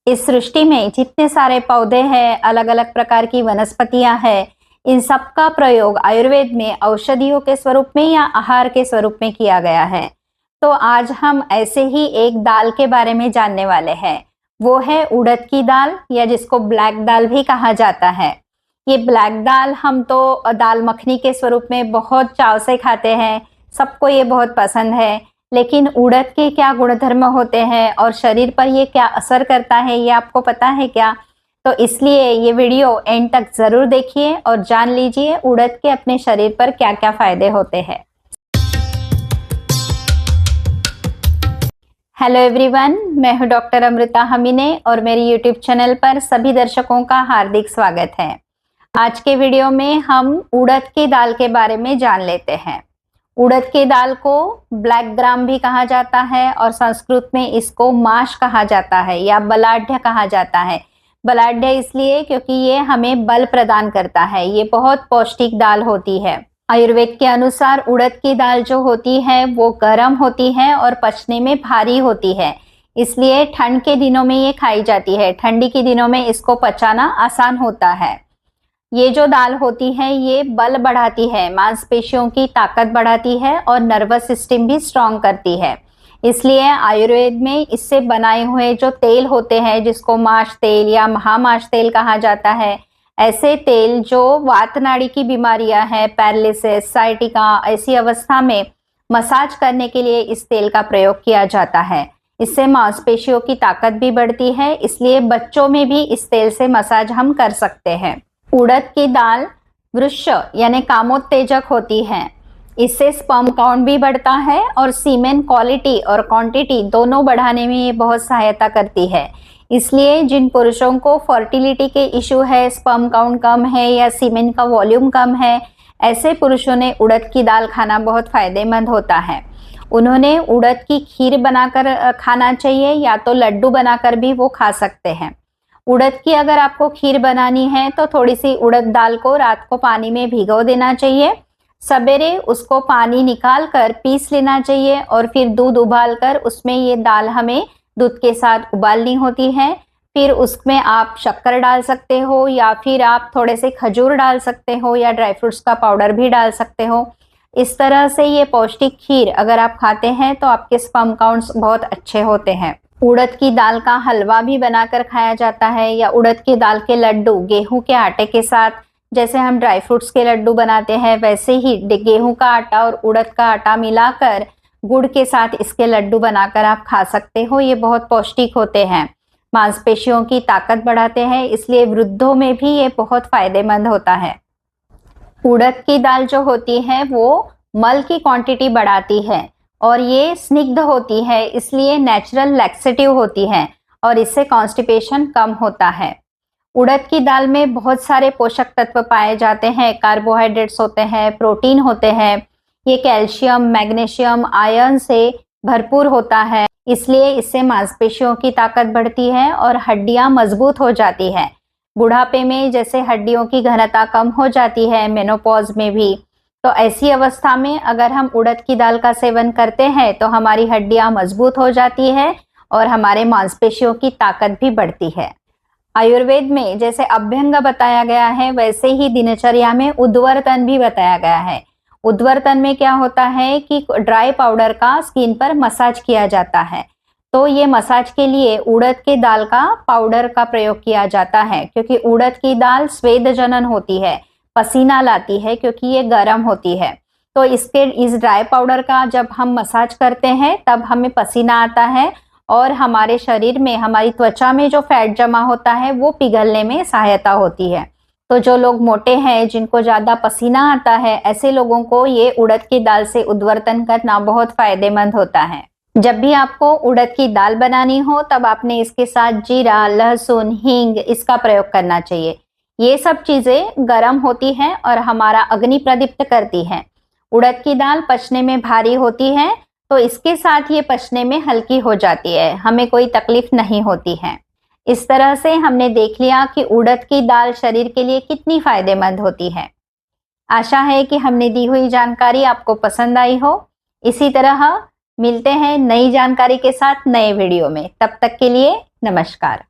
इस सृष्टि में जितने सारे पौधे हैं, अलग अलग प्रकार की वनस्पतियां हैं, इन सब का प्रयोग आयुर्वेद में औषधियों के स्वरूप में या आहार के स्वरूप में किया गया है। तो आज हम ऐसे ही एक दाल के बारे में जानने वाले हैं। वो है उड़द की दाल, या जिसको ब्लैक दाल भी कहा जाता है। ये ब्लैक दाल हम तो दाल मखनी के स्वरूप में बहुत चाव से खाते हैं, सबको ये बहुत पसंद है। लेकिन उड़द के क्या गुणधर्म होते हैं और शरीर पर ये क्या असर करता है, ये आपको पता है क्या? तो इसलिए ये वीडियो एंड तक जरूर देखिए और जान लीजिए उड़द के अपने शरीर पर क्या क्या फायदे होते हैं। हेलो एवरीवन, मैं हूं डॉक्टर अमृता हमीने और मेरी यूट्यूब चैनल पर सभी दर्शकों का हार्दिक स्वागत है। आज के वीडियो में हम उड़द की दाल के बारे में जान लेते हैं। उड़द की दाल को ब्लैक ग्राम भी कहा जाता है और संस्कृत में इसको माश कहा जाता है या बलाढ्य कहा जाता है। बलाढ्य इसलिए क्योंकि ये हमें बल प्रदान करता है। ये बहुत पौष्टिक दाल होती है। आयुर्वेद के अनुसार उड़द की दाल जो होती है वो गर्म होती है और पचने में भारी होती है, इसलिए ठंड के दिनों में ये खाई जाती है। ठंडी के दिनों में इसको पचाना आसान होता है। ये जो दाल होती है ये बल बढ़ाती है, मांसपेशियों की ताकत बढ़ाती है और नर्वस सिस्टम भी स्ट्रांग करती है। इसलिए आयुर्वेद में इससे बनाए हुए जो तेल होते हैं, जिसको माश तेल या महामाश तेल कहा जाता है, ऐसे तेल जो वात नाड़ी की बीमारियां हैं, पैरालिसिस, साइटिका, ऐसी अवस्था में मसाज करने के लिए इस तेल का प्रयोग किया जाता है। इससे मांसपेशियों की ताकत भी बढ़ती है, इसलिए बच्चों में भी इस तेल से मसाज हम कर सकते हैं। उड़द की दाल वृक्ष यानी कामोत्तेजक होती है। इससे स्पर्म काउंट भी बढ़ता है और सीमेन क्वालिटी और क्वांटिटी दोनों बढ़ाने में ये बहुत सहायता करती है। इसलिए जिन पुरुषों को फर्टिलिटी के इश्यू है, स्पर्म काउंट कम है या सीमेन का वॉल्यूम कम है, ऐसे पुरुषों ने उड़द की दाल खाना बहुत फायदेमंद होता है। उन्होंने उड़द की खीर बनाकर खाना चाहिए या तो लड्डू बनाकर भी वो खा सकते हैं। उड़द की अगर आपको खीर बनानी है तो थोड़ी सी उड़द दाल को रात को पानी में भिगो देना चाहिए। सवेरे उसको पानी निकाल कर पीस लेना चाहिए और फिर दूध उबाल कर उसमें ये दाल हमें दूध के साथ उबालनी होती है। फिर उसमें आप शक्कर डाल सकते हो या फिर आप थोड़े से खजूर डाल सकते हो या ड्राई फ्रूट्स का पाउडर भी डाल सकते हो। इस तरह से ये पौष्टिक खीर अगर आप खाते हैं तो आपके स्पर्म काउंट्स बहुत अच्छे होते हैं। उड़द की दाल का हलवा भी बनाकर खाया जाता है या उड़द की दाल के लड्डू गेहूं के आटे के साथ, जैसे हम ड्राई फ्रूट्स के लड्डू बनाते हैं वैसे ही गेहूं का आटा और उड़द का आटा मिलाकर गुड़ के साथ इसके लड्डू बनाकर आप खा सकते हो। ये बहुत पौष्टिक होते हैं, मांसपेशियों की ताकत बढ़ाते हैं, इसलिए वृद्धों में भी ये बहुत फायदेमंद होता है। उड़द की दाल जो होती है वो मल की क्वांटिटी बढ़ाती है और ये स्निग्ध होती है, इसलिए नेचुरल लैक्सेटिव होती है और इससे कॉन्स्टिपेशन कम होता है। उड़द की दाल में बहुत सारे पोषक तत्व पाए जाते हैं, कार्बोहाइड्रेट्स होते हैं, प्रोटीन होते हैं। ये कैल्शियम, मैग्नीशियम, आयरन से भरपूर होता है, इसलिए इससे मांसपेशियों की ताकत बढ़ती है और हड्डियां मजबूत हो जाती है। बुढ़ापे में जैसे हड्डियों की घनता कम हो जाती है, मेनोपॉज में भी, तो ऐसी अवस्था में अगर हम उड़द की दाल का सेवन करते हैं तो हमारी हड्डियां मजबूत हो जाती है और हमारे मांसपेशियों की ताकत भी बढ़ती है। आयुर्वेद में जैसे अभ्यंग बताया गया है वैसे ही दिनचर्या में उद्वर्तन भी बताया गया है। उद्वर्तन में क्या होता है कि ड्राई पाउडर का स्किन पर मसाज किया जाता है। तो ये मसाज के लिए उड़द की दाल का पाउडर का प्रयोग किया जाता है, क्योंकि उड़द की दाल स्वेद जनन होती है, पसीना लाती है क्योंकि ये गर्म होती है। तो इस ड्राई पाउडर का जब हम मसाज करते हैं तब हमें पसीना आता है और हमारे शरीर में, हमारी त्वचा में जो फैट जमा होता है वो पिघलने में सहायता होती है। तो जो लोग मोटे हैं, जिनको ज्यादा पसीना आता है, ऐसे लोगों को ये उड़द की दाल से उद्वर्तन करना बहुत फायदेमंद होता है। जब भी आपको उड़द की दाल बनानी हो तब आपने इसके साथ जीरा, लहसुन, हींग इसका प्रयोग करना चाहिए। ये सब चीजें गर्म होती हैं और हमारा अग्नि प्रदीप्त करती हैं। उड़द की दाल पचने में भारी होती है तो इसके साथ ये पचने में हल्की हो जाती है, हमें कोई तकलीफ नहीं होती है। इस तरह से हमने देख लिया कि उड़द की दाल शरीर के लिए कितनी फायदेमंद होती है। आशा है कि हमने दी हुई जानकारी आपको पसंद आई हो। इसी तरह मिलते हैं नई जानकारी के साथ नए वीडियो में। तब तक के लिए नमस्कार।